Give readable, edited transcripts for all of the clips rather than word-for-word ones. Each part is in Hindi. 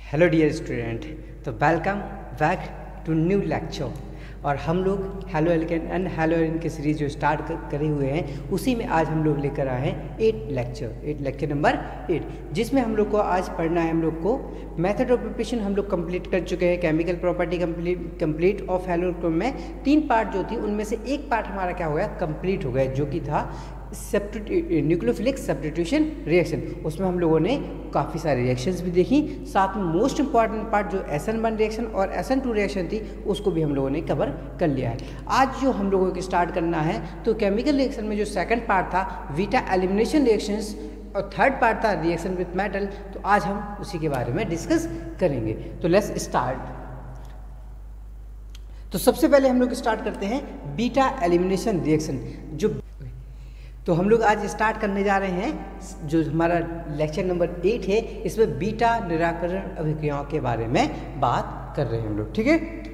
हेलो डियर स्टूडेंट, तो welcome back to new lecture. और हम लोग haloalkane and haloalkane की सीरीज जो स्टार्ट करे हुए हैं उसी में आज हम लोग लेकर आए हैं 8 लेक्चर नंबर 8, जिसमें हम लोग को आज पढ़ना है। हम लोग को मेथड ऑफ प्रिपरेशन हम लोग कंप्लीट कर चुके हैं। Chemical property complete of hello में 3 पार्ट जो थी उनमें से एक पार्ट हमारा क्या हो गया, कंप्लीट हो गया, जो कि था न्यूक्लियोफिलिक सब्स्टिट्यूशन रिएक्शन। उसमें हम लोगों ने काफ़ी सारी रिएक्शंस भी देखी, साथ में मोस्ट इंपॉर्टेंट पार्ट जो SN1 रिएक्शन और SN2 रिएक्शन थी उसको भी हम लोगों ने कवर कर लिया है। आज जो हम लोगों को स्टार्ट करना है तो केमिकल रिएक्शन में जो सेकंड पार्ट था बीटा एलिमिनेशन रिएक्शंस और थर्ड पार्ट था रिएक्शन विथ मेटल, तो आज हम उसी के बारे में डिस्कस करेंगे। तो लेट्स स्टार्ट। तो सबसे पहले हम लोग स्टार्ट करते हैं बीटा एलिमिनेशन रिएक्शन। तो हम लोग आज स्टार्ट करने जा रहे हैं जो हमारा लेक्चर नंबर 8 है, इसमें बीटा निराकरण अभिक्रियाओं के बारे में बात कर रहे हैं हम लोग, ठीक है।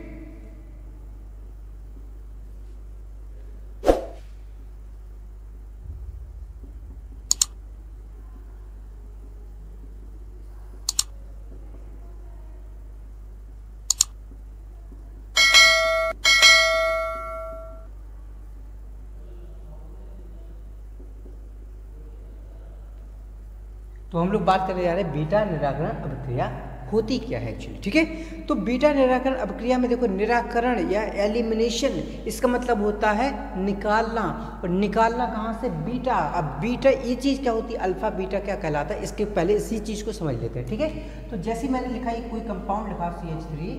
तो हम लोग बात करने जा रहे हैं बीटा निराकरण अभिक्रिया होती क्या है एक्चुअली, ठीक है। तो बीटा निराकरण अभिक्रिया में देखो, निराकरण या एलिमिनेशन इसका मतलब होता है निकालना, और निकालना कहाँ से, बीटा। अब बीटा ये चीज़ क्या होती है, अल्फा बीटा क्या कहलाता है, इसके पहले इसी चीज़ को समझ लेते हैं, ठीक है। तो जैसे मैंने लिखा है कोई कंपाउंड लिखा CH3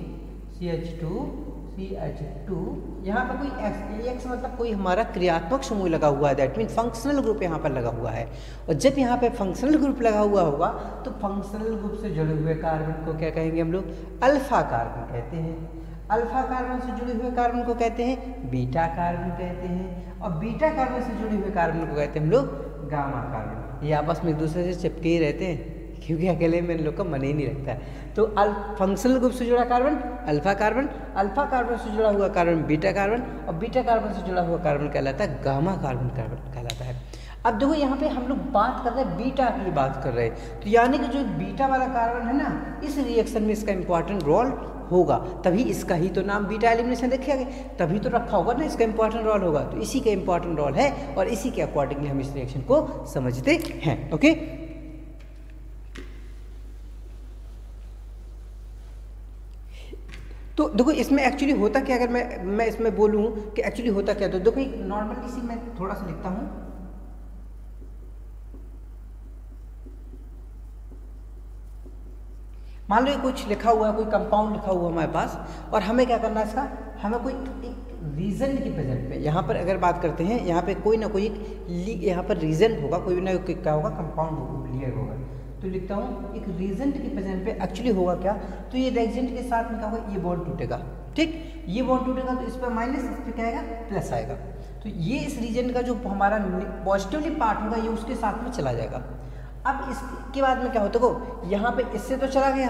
CH2 CH2, यहाँ पर कोई X मतलब कोई हमारा क्रियात्मक समूह लगा हुआ है, दैट मीन फंक्शनल ग्रुप यहाँ पर लगा हुआ है। और जब यहाँ पे फंक्शनल ग्रुप लगा हुआ होगा तो फंक्शनल ग्रुप से जुड़े हुए कार्बन को क्या कहेंगे हम लोग, अल्फा कार्बन कहते हैं। अल्फा कार्बन से जुड़े हुए कार्बन को कहते हैं बीटा कार्बन कहते हैं, और बीटा कार्बन से जुड़े हुए कार्बन को कहते हैं हम लोग गामा कार्बन। ये आपस में एक दूसरे से चिपके ही रहते हैं क्योंकि अकेले में इन लोग का मन ही नहीं रखता है। तो फंक्शनल ग्रुप से जुड़ा carbon alpha carbon, alpha carbon से जुड़ा हुआ कार्बन बीटा कार्बन, और बीटा कार्बन से जुड़ा हुआ कार्बन कहलाता है गामा कार्बन कहलाता है। अब देखो यहाँ पे हम लोग बात कर रहे हैं बीटा की बात कर रहे हैं, तो यानी कि जो बीटा वाला कार्बन है ना, इस रिएक्शन में इसका इंपॉर्टेंट रोल होगा, तभी इसका ही तो नाम बीटा एलिमिनेशन रखा गया, तभी तो रखा होगा ना, इसका इंपॉर्टेंट रोल होगा। तो इसी का इंपॉर्टेंट रोल है और इसी के अकॉर्डिंगली हम इस रिएक्शन को समझते हैं, ओके। तो देखो इसमें एक्चुअली होता क्या, अगर मैं इसमें बोलूँ कि एक्चुअली होता क्या, तो देखो नॉर्मल इसी में थोड़ा सा लिखता हूँ। मान लो कुछ लिखा हुआ है, कोई कंपाउंड लिखा हुआ हमारे पास, और हमें क्या करना है इसका, हमें कोई एक रीजन के प्रेजेंट पे, यहाँ पर अगर बात करते हैं, यहाँ पे कोई ना कोई यहाँ पर रीजन होगा, कोई ना कोई क्या होगा, कंपाउंड लियर होगा। तो लिखता हूँ एक रीजेंट के प्रेजेंट पे एक्चुअली होगा क्या, तो ये रीजेंट के साथ में क्या होगा, ये बॉन्ड टूटेगा, ठीक। ये बॉन्ड टूटेगा तो इस पर माइनस, इस पर क्या आएगा, प्लस आएगा। तो ये इस रीजन का जो हमारा पॉजिटिवली पार्ट होगा ये उसके साथ में चला जाएगा। अब इसके बाद में क्या होता है, यहाँ पे इससे तो चला गया,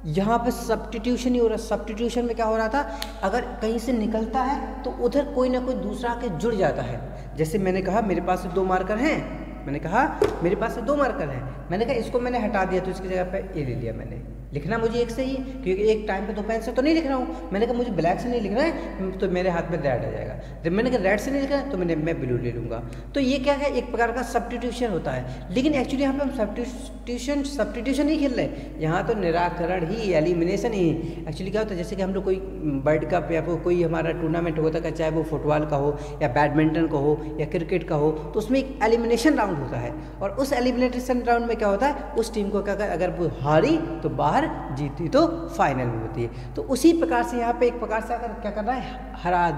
यहाँ पे सब्स्टिट्यूशन ही हो रहा है। सब्स्टिट्यूशन में क्या हो रहा था, अगर कहीं से निकलता है तो उधर कोई ना कोई दूसरा के जुड़ जाता है। जैसे मैंने कहा मेरे पास 2 मार्कर हैं, मैंने कहा मेरे पास 2 मार्कर हैं, मैंने कहा इसको मैंने हटा दिया तो इसकी जगह पे ये ले लिया मैंने। लिखना मुझे एक से ही, क्योंकि एक टाइम पे 2 पेन से तो नहीं लिख रहा हूँ। मैंने कहा मुझे ब्लैक से नहीं लिखना है तो मेरे हाथ में रेड आ जाएगा। जब मैंने कहा रेड से नहीं लिखना है तो मैं ब्लू ले लूँगा। तो ये क्या है, एक प्रकार का सब्स्टिट्यूशन होता है। लेकिन एक्चुअली यहाँ पे हम सब्स्टिट्यूशन नहीं खेल रहे, यहाँ तो निराकरण ही, एलिमिनेशन ही। एक्चुअली क्या होता है, जैसे कि हम लोग कोई वर्ल्ड कप या कोई हमारा टूर्नामेंट होता है, चाहे वो फुटबॉल का हो या बैडमिंटन का हो या क्रिकेट का हो, तो उसमें एक एलिमिनेशन राउंड होता है। और उस एलिमिनेशन राउंड में क्या होता है, उस टीम को क्या कर, अगर वो हारी तो बाहर, जीती तो फाइनल में होती है। तो उसी प्रकार से यहाँ पे एक प्रकार से अगर क्या करना है, हरा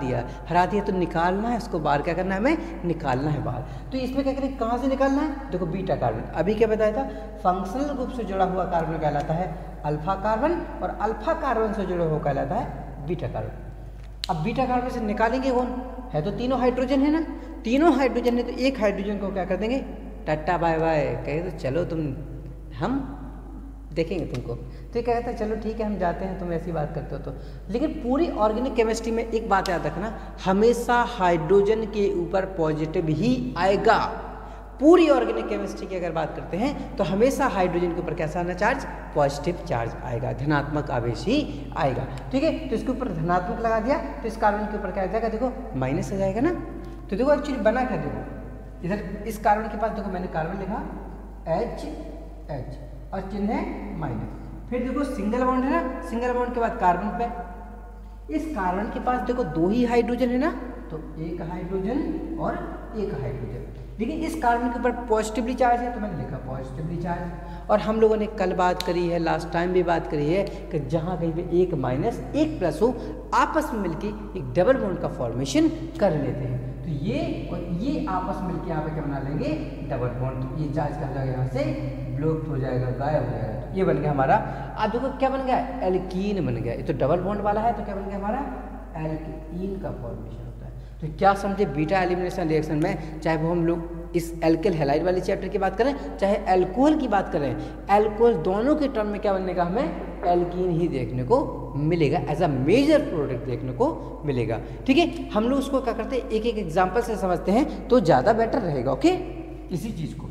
दिया तो निकालना है उसको बाहर, क्या करना है, हमें निकालना है बाहर। तो इसमें क्या करें, कहाँ से निकालना है, देखो बीटा कार्बन। अभी क्या बताया था, फंक्शनल ग्रुप से जुड़ा हुआ कार्बन कहलाता है अल्फा कार्बन, और अल्फा कार्बन से जुड़ा हुआ कहलाता है बीटा कार्बन। अब बीटा कार्बन से निकालेंगे कौन है, तो तीनों हाइड्रोजन है ना, तीनों हाइड्रोजन है, तो एक हाइड्रोजन को क्या कर देंगे, टाटा बाय बाय, कहे तो चलो तुम, हम देखेंगे तुमको। तो ये कहता है चलो ठीक है हम जाते हैं, तुम ऐसी बात करते हो तो। लेकिन पूरी ऑर्गेनिक केमिस्ट्री में एक बात याद रखना, हमेशा हाइड्रोजन के ऊपर पॉजिटिव ही आएगा, पूरी ऑर्गेनिक केमिस्ट्री की अगर बात करते हैं तो हमेशा हाइड्रोजन के ऊपर कैसा आना चार्ज, पॉजिटिव चार्ज आएगा, धनात्मक आवेश ही आएगा। ठीक है, तो इसके ऊपर धनात्मक लगा दिया तो इस कार्बन के ऊपर क्या आ जाएगा, देखो माइनस आ जाएगा ना। तो देखो एक्चुअली बना क्या, देखो इधर इस कार्बन के पास देखो मैंने कार्बन लिखा H H और चिन्ह है माइनस। फिर देखो सिंगल बॉन्ड है ना, सिंगल बॉन्ड के बाद कार्बन पे, इस कार्बन के पास देखो दो ही हाइड्रोजन है ना, तो एक हाइड्रोजन और एक हाइड्रोजन। लेकिन इस कार्बन के ऊपर पॉजिटिवली चार्ज है तो मैंने लिखा पॉजिटिवली चार्ज। और हम लोगों ने कल बात करी है, लास्ट टाइम भी बात करी है कि जहाँ कहीं पे एक माइनस एक प्लस हो आपस में मिलके एक डबल बॉन्ड का फॉर्मेशन कर लेते हैं। तो ये और ये आपस में मिलके यहाँ पे क्या बना लेंगे, डबल बॉन्ड। तो ये चार्ज क्या हो जाएगा, यहाँ से ब्लॉक हो जाएगा, गायब हो जाएगा। तो ये बन गया हमारा, अब देखो क्या बन गया, एल्कीन बन गया। ये तो डबल बॉन्ड वाला है तो क्या बन गया हमारा, एल्कीन का फॉर्मेशन। तो क्या समझे, बीटा एलिमिनेशन रिएक्शन में चाहे वो हम लोग इस एल्किल हैलाइड वाले चैप्टर की बात करें चाहे अल्कोहल की बात करें, अल्कोहल दोनों के टर्म में क्या बनने का, हमें एल्कीन ही देखने को मिलेगा, एज अ मेजर प्रोडक्ट देखने को मिलेगा। ठीक है, हम लोग उसको क्या करते हैं, एक एक एग्जाम्पल से समझते हैं तो ज़्यादा बेटर रहेगा। ओके, इसी चीज़ को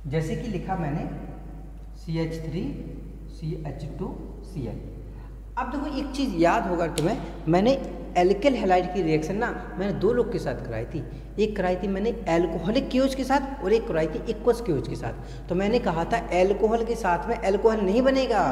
जैसे कि लिखा मैंने CH3 CH2 Cl। अब देखो एक चीज़ याद होगा तुम्हें, मैंने एल्किल हैलाइड की रिएक्शन ना मैंने दो लोग के साथ कराई थी। एक कराई थी मैंने एल्कोहलिक क्यूज के साथ और एक कराई थी इक्वस क्यूज के साथ। तो मैंने कहा था एल्कोहल के साथ में एल्कोहल नहीं बनेगा,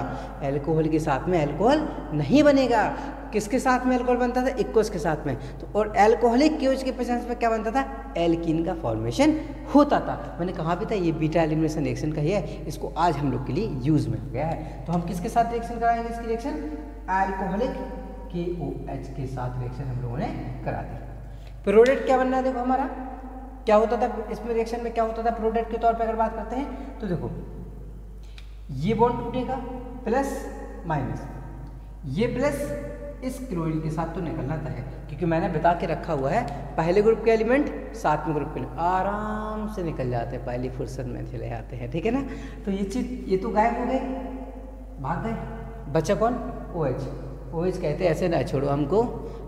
एल्कोहल के साथ में एल्कोहल नहीं बनेगा। किसके साथ में एल्कोहल बनता था, इक्वस के साथ में। तो और एल्कोहलिक क्यूज के प्रेजेंस में क्या बनता था, एल्कीन का फॉर्मेशन होता था। मैंने कहा भी था ये बीटा एलिमिनेशन रिएक्शन का ही है, इसको आज हम लोग के लिए यूज में हो गया है। तो हम किसके साथ रिएक्शन कराएंगे, इसकी रिएक्शन एल्कोहलिक KOH के साथ रिएक्शन हम लोगों ने करा दी। प्रोडक्ट क्या बनना है, देखो हमारा क्या होता था इसमें रिएक्शन में, क्या होता था प्रोडक्ट के तौर पे अगर बात करते हैं तो देखो ये बॉन्ड टूटेगा प्लस माइनस, ये प्लस इस क्लोरीन के साथ तो निकलना था है, क्योंकि मैंने बता के रखा हुआ है पहले ग्रुप के एलिमेंट साथ में ग्रुप के आराम से निकल जाते हैं, पहली फुर्सत में चले जाते हैं। ठीक है ना, तो ये चीज ये तो गायब हो गए, भाग गए, बचा कौन, OH। OH कहते हैं ऐसे ना छोड़ो हमको,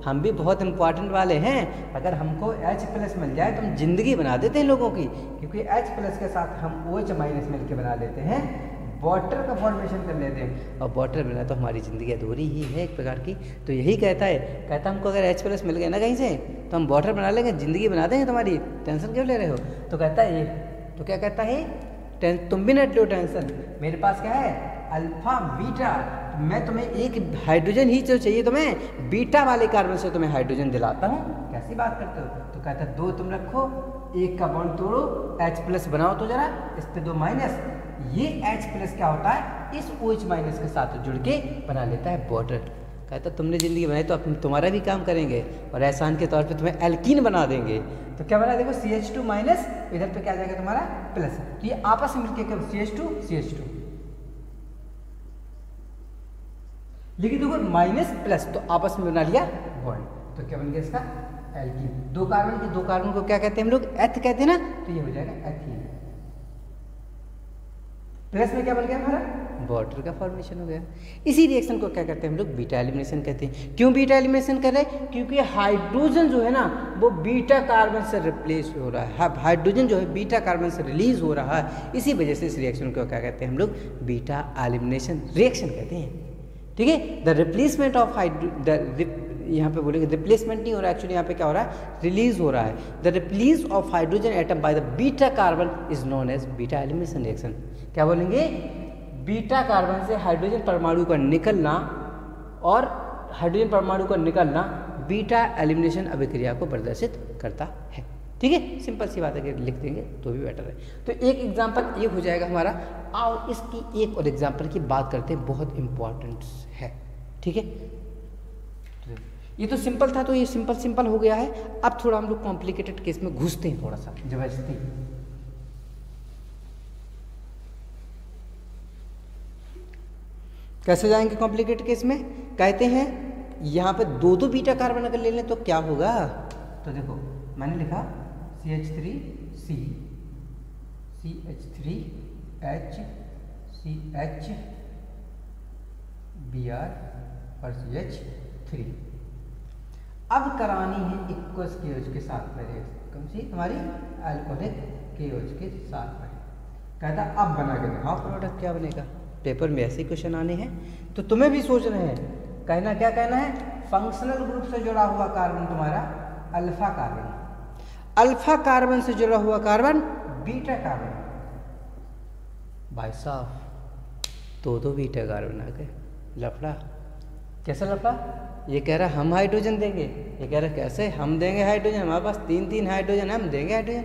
हम भी बहुत इंपॉर्टेंट वाले हैं। अगर हमको H प्लस मिल जाए तो हम जिंदगी बना देते हैं लोगों की, क्योंकि H प्लस के साथ हम OH माइनस मिल के बना लेते हैं, वाटर का फॉर्मेशन कर लेते हैं। और वाटर बिना तो हमारी ज़िंदगी अधूरी ही है एक प्रकार की। तो यही कहता है, कहता हमको अगर H प्लस मिल गए ना कहीं से तो हम वाटर बना लेंगे, ज़िंदगी बना देंगे तुम्हारी, टेंशन क्यों ले रहे हो। तो कहता है ये, तो क्या कहता है, तुम भी न लो टेंशन, मेरे पास क्या है अल्फा बीटा, मैं तुम्हें एक हाइड्रोजन ही तो चाहिए, तुम्हें बीटा वाले कार्बन से तुम्हें हाइड्रोजन दिलाता हूँ। कैसी बात करते हो। तो कहता है दो तुम रखो, एक का बॉन्ड तोड़ो, H प्लस बनाओ तो जरा, इस पे दो माइनस, ये H प्लस क्या होता है इस OH माइनस के साथ जुड़ के बना लेता है वाटर। कहता तुमने ज़िंदगी बनाई तो अब तुम्हारा भी काम करेंगे और एहसान के तौर पे तुम्हें एल्कीन बना देंगे। तो क्या बना, देखो CH2 माइनस, इधर पे क्या आ जाएगा तुम्हारा प्लस, तो ये आपस में मिलकर क्या CH2 CH2, लेकिन देखो माइनस प्लस तो आपस में बना लिया बॉन्ड, तो क्या बन गया इसका एल्कीन। दो कार्बन को क्या कहते हैं हम लोग, एथ कहते हैं ना, तो ये हो जाएगा एथीन। प्लस में क्या बन गया हमारा, वाटर का फॉर्मेशन हो गया। इसी रिएक्शन को क्या कहते हैं हम लोग, बीटा एलिमिनेशन कहते हैं। क्यों बीटा एलिमिनेशन कर रहे हैं, क्योंकि हाइड्रोजन जो है ना वो बीटा कार्बन से रिप्लेस हो रहा है, हाइड्रोजन जो है बीटा कार्बन से रिलीज हो रहा है। इसी वजह से इस रिएक्शन को क्या कहते हैं हम लोग, बीटा एलिमिनेशन रिएक्शन कहते हैं। ठीक है, द रिप्लेसमेंट ऑफ यहाँ पे बोलेंगे रिप्लेसमेंट नहीं हो रहा, एक्चुअली यहाँ पे क्या हो रहा है, रिलीज हो रहा है। The release of hydrogen atom by the beta carbon is known as beta elimination reaction. क्या बोलेंगे, बीटा कार्बन से हाइड्रोजन परमाणु का निकलना और हाइड्रोजन परमाणु का निकलना बीटा एलिमिनेशन अभिक्रिया को प्रदर्शित करता है। ठीक है, सिंपल सी बात अगर लिख देंगे तो भी बेटर है। तो एक एग्जाम्पल ये हो जाएगा हमारा, और इसकी एक और एग्जाम्पल की बात करते हैं, बहुत इंपॉर्टेंट है। ठीक है, ये तो सिंपल था, तो ये सिंपल हो गया है। अब थोड़ा हम लोग कॉम्प्लिकेटेड केस में घुसते हैं, थोड़ा सा जबरदस्ती। कैसे जाएंगे कॉम्प्लिकेटेड केस में, कहते हैं यहाँ पे दो बीटा कार्बन अगर ले लें तो क्या होगा। तो देखो मैंने लिखा CH3C CH3H CH Br और CH3। अब करानी है इक्वस KOH के साथ में रिएक्शन, कौन सी हमारी अल्कोहलिक KOH के साथ में। कहता अब बना के दिखाओ प्रोडक्ट क्या बनेगा। पेपर में ऐसे क्वेश्चन आने हैं तो तुम्हें भी सोच रहे हैं, कहना क्या कहना है, फंक्शनल ग्रुप से जुड़ा हुआ कार्बन तुम्हारा अल्फा कार्बन, अल्फा कार्बन से जुड़ा हुआ कार्बन बीटा कार्बन। भाई साहब दो बीटा कार्बन आ गए, लफड़ा। कैसा लफड़ा? ये कह रहा हम हाइड्रोजन देंगे, ये कह रहा कैसे हम देंगे हाइड्रोजन, हमारे पास 3 हाइड्रोजन, हम देंगे हाइड्रोजन।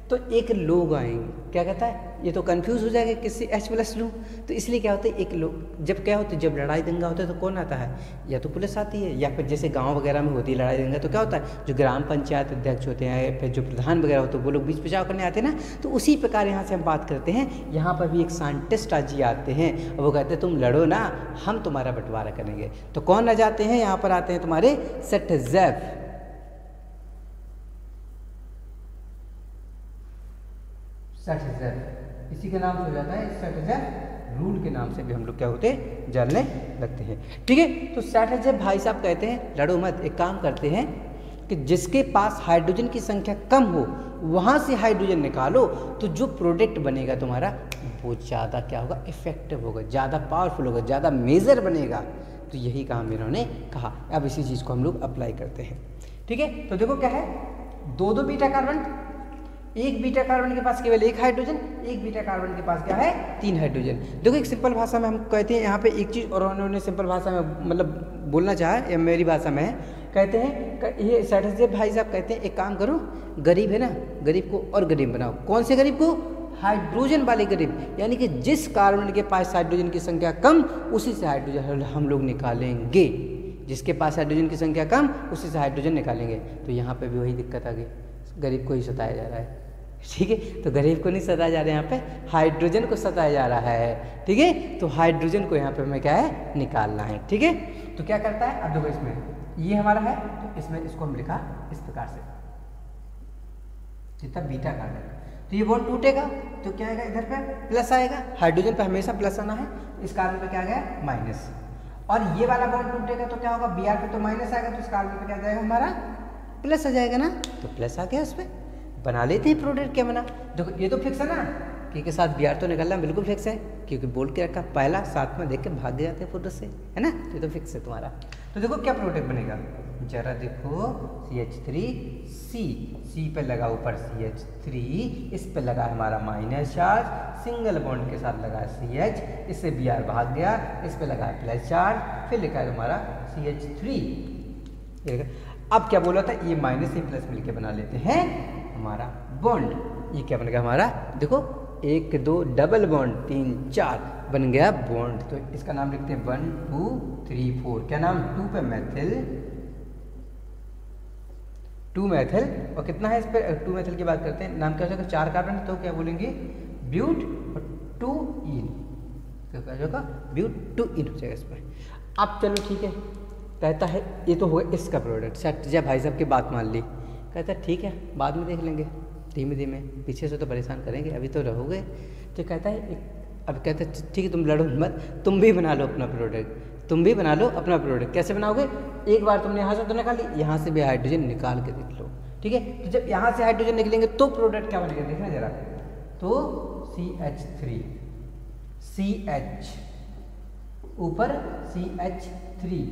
तो एक लोग आएंगे, क्या कहता है, ये तो कंफ्यूज हो जाएगा किससे H+ लूँ। तो इसलिए क्या होता है, एक लोग जब क्या होता है, जब लड़ाई दंगा होता है तो कौन आता है, या तो पुलिस आती है, या फिर जैसे गांव वगैरह में होती है लड़ाई दंगा तो क्या होता है, जो ग्राम पंचायत अध्यक्ष होते हैं, फिर जो प्रधान वगैरह होते हैं वो लोग बीच बचाव करने आते हैं ना। तो उसी प्रकार यहाँ से हम बात करते हैं, यहाँ पर भी एक साइंटिस्ट आज जी आते हैं और वो कहते हैं तुम लड़ो ना, हम तुम्हारा बंटवारा करेंगे। तो कौन आ जाते हैं, यहाँ पर आते हैं तुम्हारे सेटजेफ। सेटजेफ इसी के नाम से हो जाता है, सेटजेफ रूल के नाम से भी हम लोग क्या होते हैं, जानने लगते हैं। ठीक है, तो सेटजेफ भाई साहब कहते हैं लड़ो मत, एक काम करते हैं कि जिसके पास हाइड्रोजन की संख्या कम हो वहाँ से हाइड्रोजन निकालो, तो जो प्रोडक्ट बनेगा तुम्हारा वो ज़्यादा क्या होगा, इफेक्टिव होगा, ज़्यादा पावरफुल होगा, ज़्यादा मेजर बनेगा। तो यही काम इन्होंने कहा। अब इसी चीज़ को हम लोग अप्लाई करते हैं। ठीक है, तो देखो क्या है, दो बीटा कार्बन, एक बीटा कार्बन के पास केवल एक हाइड्रोजन, एक बीटा कार्बन के पास क्या है, 3 हाइड्रोजन। देखो एक सिंपल भाषा में हम कहते हैं यहाँ पे एक चीज़, और उन्होंने सिंपल भाषा में मतलब बोलना चाहा, या मेरी भाषा में है, कहते हैं ये सेटजेफ भाई साहब कहते हैं एक काम करो, गरीब है ना, गरीब को और गरीब बनाओ। कौन से गरीब को, हाइड्रोजन वाले गरीब, यानी कि जिस कार्बन के पास हाइड्रोजन की संख्या कम उसी से हाइड्रोजन हम लोग निकालेंगे, जिसके पास हाइड्रोजन की संख्या कम उसी से हाइड्रोजन निकालेंगे। तो यहाँ पे भी वही दिक्कत आ गई, गरीब को ही सताया जा रहा है। ठीक है, तो गरीब को नहीं सताया जा रहा है, यहाँ पे हाइड्रोजन को सताया जा रहा है। ठीक है, तो हाइड्रोजन को यहाँ पे हमें क्या है, निकालना है। ठीक है, तो क्या करता है, अब देखो इसमें ये हमारा है, तो इसमें इसको हम लिखा इस प्रकार से, जितना बीटा कार्बन, तो ये बॉन्ड टूटेगा तो क्या आएगा, इधर पे प्लस आएगा, हाइड्रोजन पे हमेशा प्लस आना है, इस कार्बन पे क्या गया, माइनस। और ये वाला बॉन्ड टूटेगा तो क्या होगा, Br पे तो माइनस आएगा, तो इस कार्बन पे क्या जाएगा हमारा, प्लस आ जाएगा ना, तो प्लस आ गया, उस पर बना लेते हैं प्रोडक्ट। क्या बना, देखो ये तो फिक्स है ना, के के साथ Br तो निकलना बिल्कुल फिक्स है, क्योंकि बोल के रखा पहला, साथ में देख के भाग जाते हैं प्रोडक्ट से, है ना, तो ये तो फिक्स है तुम्हारा। तो देखो क्या प्रोडक्ट बनेगा, जरा देखो, CH3C, C पे लगा ऊपर CH3, इस पे लगा हमारा माइनस चार्ज, सिंगल बॉन्ड के साथ लगा CH, इससे Br भाग गया, इस पे लगा प्लस चार्ज, फिर लिखा है हमारा CH3। अब क्या बोला था, ये माइनस से प्लस मिलके बना लेते हैं हमारा बॉन्ड। ये क्या बन गया हमारा, देखो 1 2 डबल बॉन्ड, 3 4 बन गया बॉन्ड। तो इसका नाम लिखते हैं 1 2 3 4, क्या नाम, 2 पे मैथिल, 2 मैथिल, और कितना है इस पे, 2 मैथिल की बात करते हैं, नाम क्या हो जाएगा, 4 कार्बन, तो क्या बोलेंगे, ब्यूट और 2 इन, तो क्या होगा, ब्यूट 2 इन हो जाएगा इस पर। अब चलो ठीक है, कहता है ये तो होगा इसका प्रोडक्ट, सेटजेफ भाई साहब की बात मान ली, कहता है ठीक है बाद में देख लेंगे, धीमे धीमे, पीछे से तो परेशान करेंगे, अभी तो रहोगे। तो कहता है अब कहता है ठीक है तुम लड़ो मत, तुम भी बना लो अपना प्रोडक्ट, तुम भी बना लो अपना प्रोडक्ट। कैसे बनाओगे, एक बार तुमने यहाँ से तो निकाल ली, यहाँ से भी हाइड्रोजन निकाल के देख लो। ठीक है, तो जब यहाँ से हाइड्रोजन निकलेंगे तो प्रोडक्ट क्या बनेगा, देखना जरा, तो CH3, CH ऊपर CH3,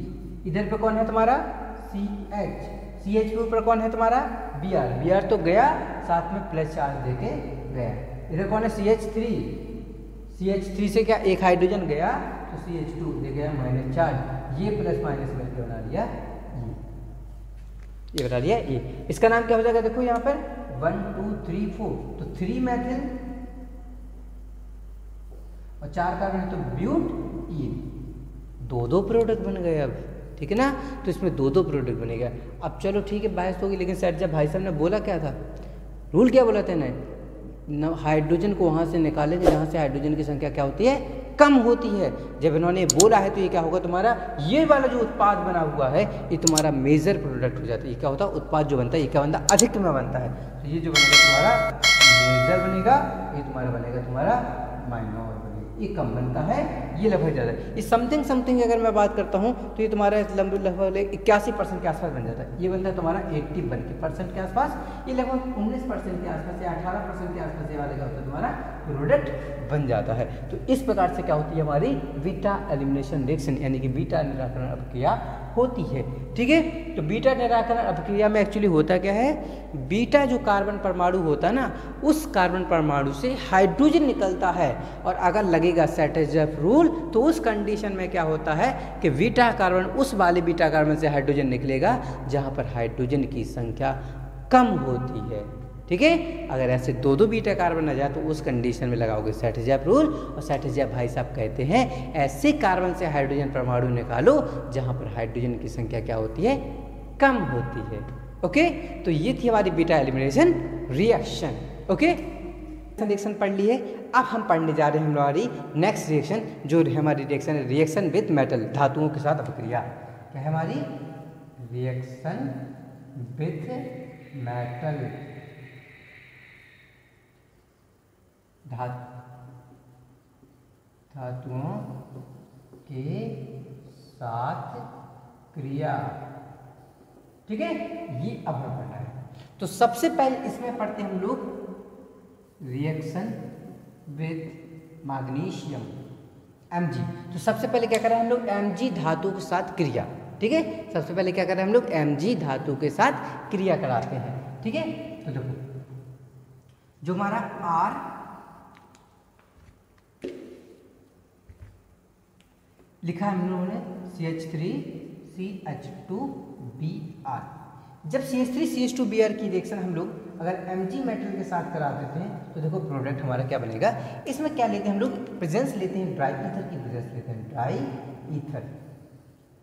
इधर पे कौन है तुम्हारा, CH, CH के ऊपर कौन है तुम्हारा, Br, Br तो गया, साथ में प्लस चार्ज देके गया। इधर कौन है, CH3, CH3 से क्या एक हाइड्रोजन गया, तो CH2 दे गया माइनस चार्ज, ये प्लस माइनस मिलकर बना लिया ये बना लिया ये। इसका नाम क्या हो जाएगा, देखो यहाँ पर 1 2 3 4, तो 3 मैथिल और 4 कार्बन, तो ब्यूट इन, 2 प्रोडक्ट बन गए अब। ठीक है ना, तो इसमें 2 प्रोडक्ट बनेगा। अब चलो ठीक है बहस होगी, लेकिन सेटजेफ भाई साहब ने बोला क्या था, रूल क्या बोला था ना, हाइड्रोजन को वहाँ से निकालेंगे जहाँ से हाइड्रोजन की संख्या क्या होती है, कम होती है। जब इन्होंने बोला है तो ये क्या होगा तुम्हारा, ये वाला जो उत्पाद बना हुआ है ये तुम्हारा मेजर प्रोडक्ट हो जाता है। ये क्या होता है, उत्पाद जो बनता है ये क्या बनता है, अधिक में बनता है। तो ये जो बनेगा तुम्हारा मेजर बनेगा, ये तुम्हारा बनेगा तुम्हारा माइनर बनेगा। ये कम बनता है, ये लगभग ज़्यादा है। ये समथिंग समथिंग अगर मैं बात करता हूँ तो ये तुम्हारा लगभग 81% के आसपास बन जाता है। ये बनता है तुम्हारा 81% के आसपास, ये लगभग 19% के आसपास या 18% के आसपास ये वाला क्या होता है तुम्हारा प्रोडक्ट बन जाता है। तो इस प्रकार से क्या होती है हमारी बीटा एलिमिनेशन रिएक्शन यानी कि बीटा निराकरण अभिक्रिया होती है। ठीक है, तो बीटा निराकरण अभिक्रिया में एक्चुअली होता क्या है, बीटा जो कार्बन परमाणु होता है ना, उस कार्बन परमाणु से हाइड्रोजन निकलता है और अगर लगेगा सेटेजफ रूल तो उस कंडीशन में क्या होता है कि बीटा कार्बन उस वाले बीटा कार्बन से हाइड्रोजन निकलेगा जहाँ पर हाइड्रोजन की संख्या कम होती है। ठीक है, अगर ऐसे दो दो बीटा कार्बन आ जाए तो उस कंडीशन में लगाओगे सेटेजफ रूल, और सेटेजफ भाई साहब कहते हैं ऐसे कार्बन से हाइड्रोजन परमाणु निकालो जहाँ पर हाइड्रोजन की संख्या क्या होती है, कम होती है। ओके, तो ये थी हमारी beta elimination reaction. Okay, reaction पढ़ ली है। अब हम पढ़ने जा रहे हैं हमारी नेक्स्ट रिएक्शन, जो हमारी रिएक्शन है रिएक्शन विद मेटल, धातुओं के साथ अभिक्रिया। क्या है हमारी रिएक्शन विद मेटल, धातुओं के साथ क्रिया। ठीक है, ये अब हमें पढ़ना है। तो सबसे पहले इसमें पढ़ते हैं हम लोग रिएक्शन विद मैग्नीशियम Mg। तो सबसे पहले क्या करें हम लोग, Mg धातु के साथ क्रिया। ठीक है, सबसे पहले क्या करें हम लोग, Mg धातु के साथ क्रिया कराते हैं। ठीक है, तो देखो जो हमारा R लिखा है हम लोगों ने CH3CH2Br। जब CH3CH2Br की रिएक्शन हम लोग अगर Mg मेटल के साथ करा देते हैं तो देखो प्रोडक्ट हमारा क्या बनेगा। इसमें क्या लेते हैं हम लोग, प्रेजेंस लेते हैं ड्राई ईथर की प्रेजेंस लेते हैं, ड्राई ईथर।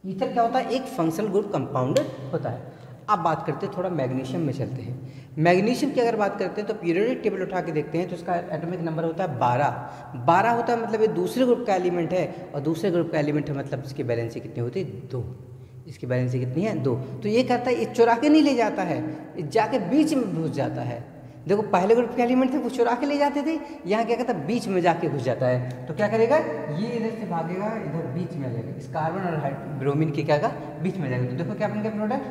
ईथर क्या होता है, एक फंक्शनल ग्रुप कंपाउंड होता है। अब बात करते हैं थोड़ा मैग्नीशियम में चलते हैं। मैग्नीशियम की अगर बात करते हैं तो पीरियोडिक टेबल उठा के देखते हैं तो इसका एटॉमिक नंबर होता है 12 होता है, मतलब ये दूसरे ग्रुप का एलिमेंट है, और दूसरे ग्रुप का एलिमेंट है मतलब इसकी वैलेंसी कितनी होती है, 2। इसकी वैलेंसी कितनी है, 2। तो ये करता है, ये चुरा के नहीं ले जाता है, ये जाके बीच में घुस जाता है। देखो पहले ग्रुप के एलिमेंट थे वो चुरा के ले जाते थे, यहाँ क्या करता है, बीच में जाके घुस जाता है। तो क्या करेगा, ये इधर से भागेगा, इधर बीच में आ जाएगा, इस कार्बन और ब्रोमीन की क्या बीच में जाएगा। तो देखो क्या बन गया प्रोडक्ट,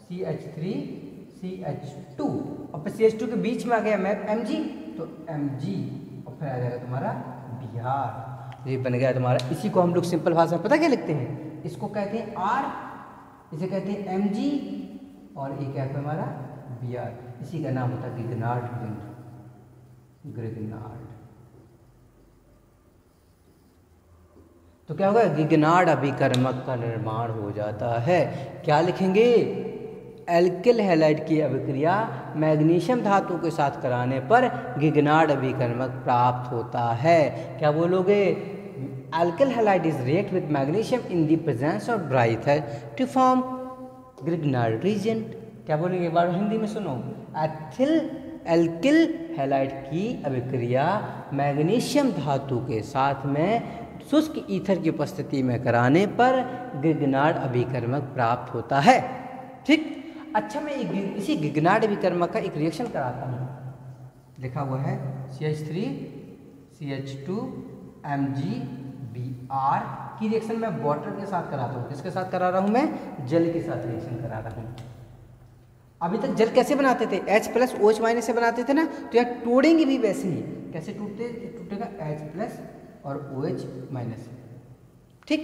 CH3CH2 और फिर CH2 के बीच में आ गया मैप Mg, तो Mg और फिर आ जाएगा तुम्हारा Br। ये बन गया तुम्हारा। इसी को हम लोग सिंपल भाषा में पता क्या लिखते हैं, इसको कहते हैं R, इसे कहते हैं Mg, और ये क्या है हमारा Br। इसी का नाम होता है गिगनार्ड रिंग, ग्रिगनार्ड। तो क्या होगा, गिगनार्ड अभिकर्मक का निर्माण हो जाता है। क्या लिखेंगे, एल्किल हैलाइड की अभिक्रिया मैग्नीशियम धातु के साथ कराने पर गिगनार्ड अभिकर्मक प्राप्त होता है। क्या बोलोगे, alkyl halide is react with magnesium in the presence of dry ether to form Grignard reagent. क्या बोलेंगे, एक बार हिंदी में सुनो, एल्किल हैलाइड की अभिक्रिया मैग्नीशियम धातु के साथ में शुष्क ईथर की उपस्थिति में कराने पर गिगनार्ड अभिकर्मक प्राप्त होता है। ठीक, अच्छा मैं इसी गिगनार्ड अभिकर्मक का एक रिएक्शन कराता हूँ। लिखा हुआ है CH3CH2MgBr की रिएक्शन मैं वाटर के साथ कराता हूँ। किसके साथ करा रहा हूँ मैं, जल के साथ रिएक्शन करा रहा हूँ। अभी तक जल कैसे बनाते थे, H+OH- से बनाते थे ना, तो यहाँ तोड़ेंगे भी वैसे ही। कैसे टूटेगा, H+ और OH-। ठीक,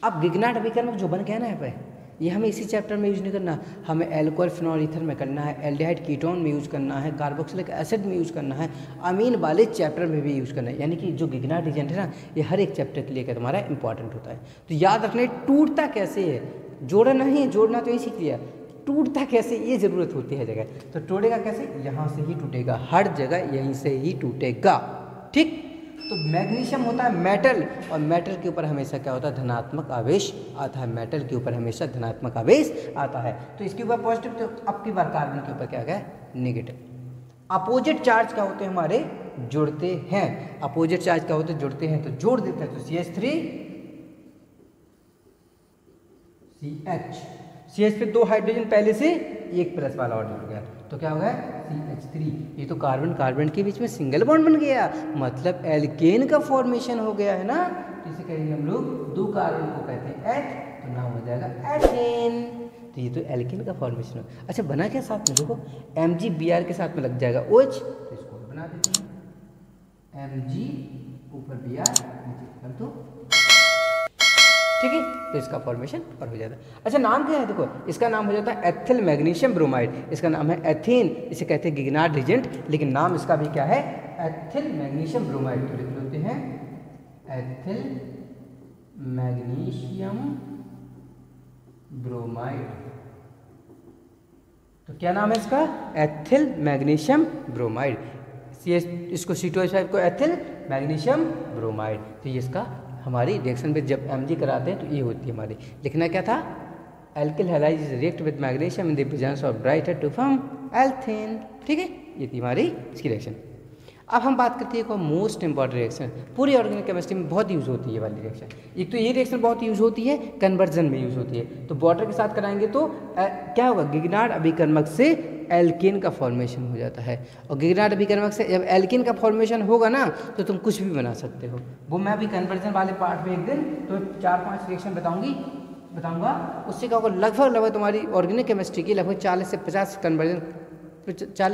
अब गिगनार्ड अभिकर्मक जो बन गया ना यहाँ पे, ये हमें इसी चैप्टर में यूज नहीं करना, हमें एल्कोहल फिनॉल ईथर में करना है, एल्डिहाइड कीटोन में यूज करना है, कार्बोक्सिलिक एसिड में यूज करना है, अमीन वाले चैप्टर में भी यूज करना है। यानी कि जो गिगनार्ड एजेंट है ना, ये हर एक चैप्टर के लिए क्या तुम्हारा इंपॉर्टेंट होता है। तो याद रखना टूटता कैसे है, जोड़ना नहीं है, जोड़ना तो यही सीख लिया, टूटता कैसे ये जरूरत होती है जगह। तो टूटेगा कैसे, यहाँ से ही टूटेगा, हर जगह यहीं से ही टूटेगा। ठीक, तो मैग्नीशियम होता है मेटल, और मेटल के ऊपर हमेशा क्या होता है, धनात्मक आवेश आता है। मेटल के ऊपर हमेशा धनात्मक आवेश आता है। तो इसके ऊपर पॉजिटिव, तो अब की बार कार्बन के ऊपर क्या गया, नेगेटिव। अपोजिट चार्ज क्या होते हैं हमारे, जुड़ते हैं। अपोजिट चार्ज क्या होते हैं, जुड़ते हैं, तो जोड़ देते हैं। तो CH3CH CH पे 2 हाइड्रोजन पहले से 1 प्लस वाला और जुड़ गया, तो क्या हो गया CH3। ये तो कार्बन कार्बन के बीच में सिंगल बॉन्ड बन गया, मतलब एल्केन का फॉर्मेशन हो गया है ना। तो इसे कहेंगे हम लोग 2 कार्बन को कहते हैं एथ, तो नाम हो जाएगा एथेन। तो ये तो एल्केन का फॉर्मेशन हो। अच्छा बना क्या साथ में, देखो MgBr के साथ में लग जाएगा OH, तो इसको बना देते हैं Mg ऊपर Br नीचे कर दो, ठीक है, तो इसका फॉर्मेशन और हो जाता है। अच्छा नाम क्या है, देखो इसका नाम हो जाता है एथिल मैग्नीशियम ब्रोमाइड, इसका नाम है एथेन, इसे कहते हैं गिगनार्ड रिजेंट, लेकिन नाम इसका भी क्या है एथिल मैग्नीशियम ब्रोमाइड। तो लिख लेते हैं एथिल मैग्नीशियम ब्रोमाइड, तो क्या नाम है इसका एथिल मैग्नीशियम ब्रोमाइड। इसको C2H5 को एथिल मैग्नीशियम ब्रोमाइड। तो ये इसका हमारी रिएक्शन में जब Mg कराते हैं तो ये होती है हमारी, लिखना क्या था alkyl halide is react with magnesium in the presence of dry ether to form एल्थेन, ठीक है, ये थी हमारी इसकी रिएक्शन। अब हम बात करते हैं मोस्ट इंपॉर्टेंट रिएक्शन, पूरी ऑर्गेनिक केमिस्ट्री में बहुत यूज़ होती है ये वाली रिएक्शन। एक तो ये रिएक्शन बहुत यूज़ होती है, कन्वर्जन में यूज़ होती है, तो वाटर के साथ कराएंगे तो क्या होगा गिगनार्ड अभिकर्मक से एल्केन का फॉर्मेशन हो जाता है, और गिगनार्ड अभिकर्मक से जब एल्केन का फॉर्मेशन होगा ना तो तुम कुछ भी बना सकते हो। वो मैं भी कन्वर्जन वाले पार्ट में एक दिन तो 4-5 रिएक्शन बताऊंगा, उससे क्या होगा लगभग तुम्हारी ऑर्गेनिक केमिस्ट्री की लगभग 40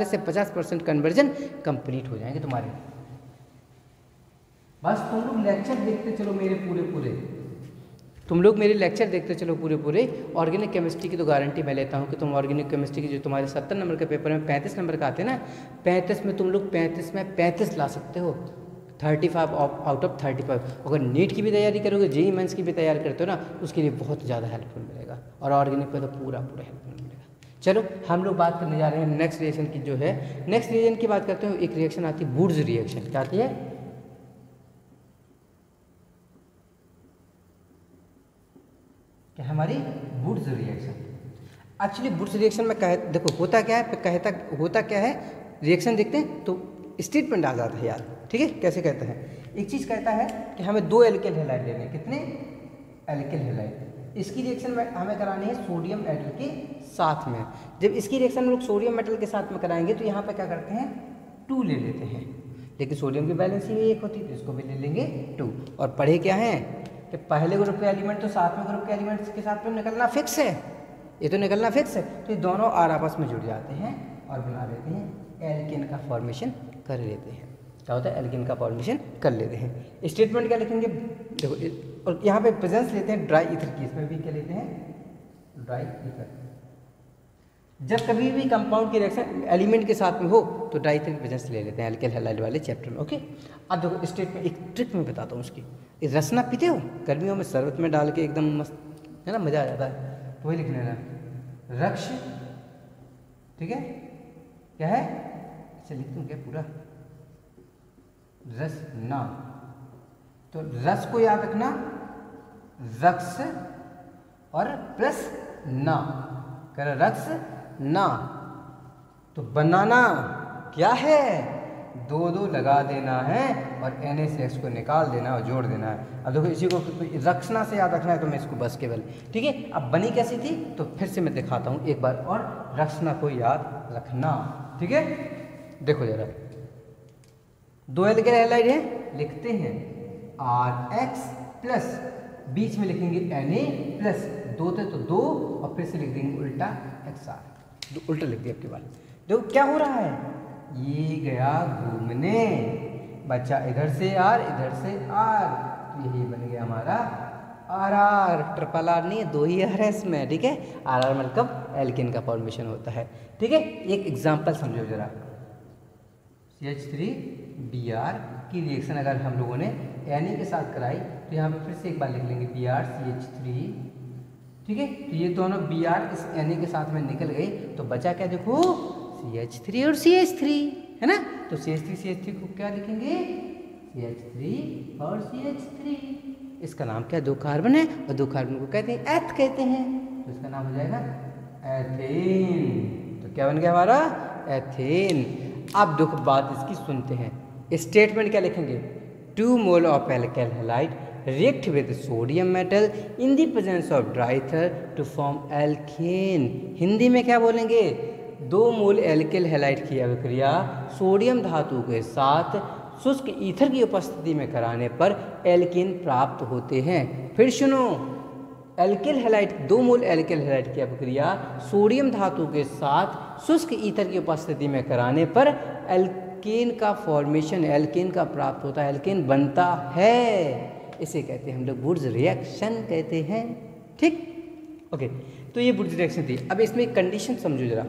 से 50% कन्वर्जन कंप्लीट हो जाएंगे तुम्हारे। बस तुम लोग लेक्चर देखते चलो मेरे पूरे ऑर्गेनिक केमिस्ट्री की तो गारंटी मैं लेता हूँ कि तुम ऑर्गेनिक केमिस्ट्री की जो तुम्हारे 70 नंबर के पेपर में 35 नंबर का आते हैं ना, 35 में तुम लोग 35 में 35 ला सकते हो, 35 आउट ऑफ 35। अगर नीट की भी तैयारी करोगे, जेईई मेंस की भी तैयारी करते हो ना, उसके लिए बहुत ज़्यादा हेल्पफुल मिलेगा, और ऑर्गेनिक पे तो पूरा हेल्पफुल मिलेगा। चलो हम लोग बात करने जा रहे हैं नेक्स्ट रिएक्शन की, जो है नेक्स्ट रिएक्शन की बात करते हैं। एक रिएक्शन आती है वुड्स रिएक्शन, क्या आती है क्या हमारी Wurtz reaction. Actually Wurtz reaction में देखो होता क्या है रिएक्शन देखते हैं तो स्टेटमेंट आ जाता है यार, ठीक है। कैसे कहता है, एक चीज़ कहता है कि हमें 2 एल्किल हैलाइड लेने, कितने एल्किल हैलाइड, इसकी रिएक्शन में हमें करानी है सोडियम मेटल के साथ में। जब इसकी रिएक्शन हम लोग सोडियम मेटल के साथ में कराएंगे तो यहाँ पे क्या करते हैं 2 ले लेते हैं, लेकिन सोडियम की बैलेंस ही 1 होती है तो इसको भी ले लेंगे 2। और पढ़े क्या है कि पहले ग्रुप के एलिमेंट तो सातवें ग्रुप के एलिमेंट्स के साथ में निकलना फिक्स है, ये तो निकलना फिक्स है, तो ये दोनों आपस में जुड़ जाते हैं और बना लेते हैं एल्केन का फॉर्मेशन कर लेते हैं। क्या होता है एल्केन का फॉर्मेशन कर लेते हैं। स्टेटमेंट क्या लिखेंगे देखो, और यहाँ पे प्रेजेंस लेते हैं ड्राई ईथर की, इसमें भी क्या लेते हैं ड्राई ईथर। जब कभी भी कंपाउंड की रिएक्शन एलिमेंट के साथ में हो तो ड्राई ईथर की प्रेजेंस ले लेते हैं एल्केन हैलाइड वाले चैप्टर में, ओके। अब देखो स्टेटमेंट एक ट्रिक में बताता हूँ उसकी। रसना पीते हो गर्मियों में शरबत में डाल के, एकदम मस्त है ना, मज़ा आ जाता है, तो वही लिख लेना रक्ष, ठीक है। क्या है अच्छा लिख दूँ क्या पूरा, रस ना, तो रस को याद रखना रक्स और प्लस ना, कर रक्स ना, तो बनाना क्या है 2 लगा देना है और NaCH को निकाल देना और जोड़ देना है। अब देखो इसी को रखना से याद रखना है तो मैं इसको बस केवल, ठीक है। अब बनी कैसी थी तो फिर से मैं दिखाता हूँ एक बार, और रखना को याद रखना, ठीक है। देखो जरा 2 एल्केन हैलाइड है, लिखते हैं RH प्लस, बीच में लिखेंगे Na प्लस, 2 थे तो 2 और फिर से लिख देंगे उल्टा XR, उल्टा लिख दिया आपके बाद। देखो क्या हो रहा है, ये गया घूमने, बच्चा इधर से R इधर से R, तो यही बन गया हमारा RR, ट्रिपल R नहीं है, 2 ही R है इसमें, ठीक है। RR मतलब एल्केन का फॉर्मेशन होता है, ठीक है। एक एग्जांपल समझो जरा, CH3Br की रिएक्शन अगर हम लोगों ने Na के साथ कराई तो यहाँ पे फिर से एक बार लिख लेंगे Br CH3, ठीक है। तो ये दोनों Br इस Na के साथ में निकल गए तो बचा क्या देखो CH3 और CH3, है ना। तो CH3 को क्या लिखेंगे CH3 और CH3, इसका नाम क्या 2 कार्बन है और 2 कार्बन को कहते हैं एथ कहते हैं, तो इसका नाम हो जाएगा एथेन। तो क्या बन गया हमारा एथेन। अब देखो बात इसकी सुनते हैं, स्टेटमेंट क्या लिखेंगे 2 mole of alkane halide react with sodium metal in the presence of dry ether to form alkane. Hindi में क्या बोलेंगे? 2 मोल एल्किल हैलाइड की अभिक्रिया सोडियम धातु के साथ शुष्क ईथर की उपस्थिति में कराने पर एल्कीन प्राप्त होते हैं। फिर सुनो, एल्किल हैलाइड 2 मोल एल्किल हैलाइड की अभिक्रिया सोडियम धातु के साथ शुष्क ईथर की उपस्थिति में कराने पर एल्केन का फॉर्मेशन, एल्केन का प्राप्त होता है, एल्केन बनता है। इसे कहते हैं हम लोग वुड्स रिएक्शन कहते हैं। ठीक, ओके। तो ये वुड्स रिएक्शन थी। अब इसमें एक कंडीशन समझो जरा।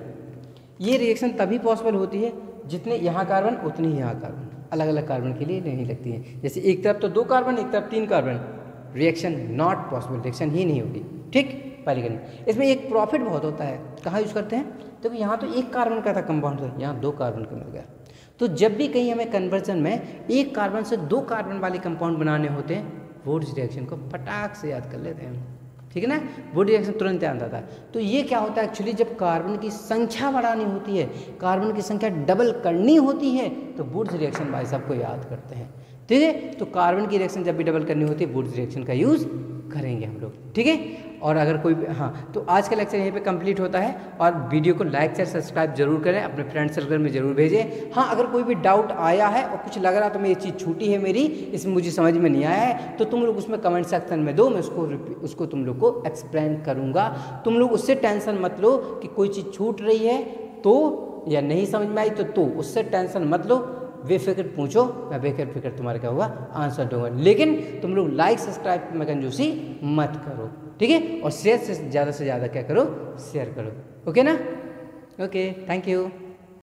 ये रिएक्शन तभी पॉसिबल होती है जितने यहाँ कार्बन उतने ही यहाँ कार्बन, अलग अलग कार्बन के लिए नहीं लगती है। जैसे एक तरफ तो 2 कार्बन, एक तरफ 3 carbon, reaction not possible, reaction ही नहीं होगी। ठीक, पहली कंडीशन। इसमें एक प्रॉफिट बहुत होता है, कहाँ यूज़ करते हैं? तो यहाँ तो 1 कार्बन का था कंपाउंड, तो यहाँ 2 कार्बन का मिल गया। तो जब भी कहीं हमें कन्वर्जन में 1 कार्बन से 2 कार्बन वाले कंपाउंड बनाने होते हैं, वुड्स रिएक्शन को फटाक से याद कर लेते हैं। ठीक है ना, वुड रिएक्शन तुरंत याद आता है। तो ये क्या होता है एक्चुअली, जब कार्बन की संख्या बढ़ानी होती है, कार्बन की संख्या डबल करनी होती है, तो वुड्स रिएक्शन भाई साहब को याद करते हैं। ठीक है, तो कार्बन की रिएक्शन जब भी डबल करनी होती है, वुड्स रिएक्शन का यूज़ करेंगे हम लोग। ठीक है, और अगर कोई हाँ, तो आज का लेक्चर यहीं पे कंप्लीट होता है। और वीडियो को लाइक शेयर सब्सक्राइब जरूर करें, अपने फ्रेंड सर्कल में जरूर भेजें। हाँ, अगर कोई भी डाउट आया है और कुछ लग रहा तो मेरी चीज़ छूटी है, मेरी इसमें मुझे समझ में नहीं आया है, तो तुम लोग उसमें कमेंट सेक्शन में दो, मैं उसको तुम लोग को एक्सप्लेन करूँगा। तुम लोग उससे टेंशन मत लो कि कोई चीज़ छूट रही है तो, या नहीं समझ में आई तो उससे टेंशन मत लो, बेफिक्र पूछो, मैं बेफिक्र तुम्हारे क्या होगा आंसर दूंगा। लेकिन तुम लोग लाइक सब्सक्राइब में कंजूसी मत करो। ठीक है, और शेयर से ज़्यादा क्या करो, शेयर करो। ओके ना? Okay, thank you.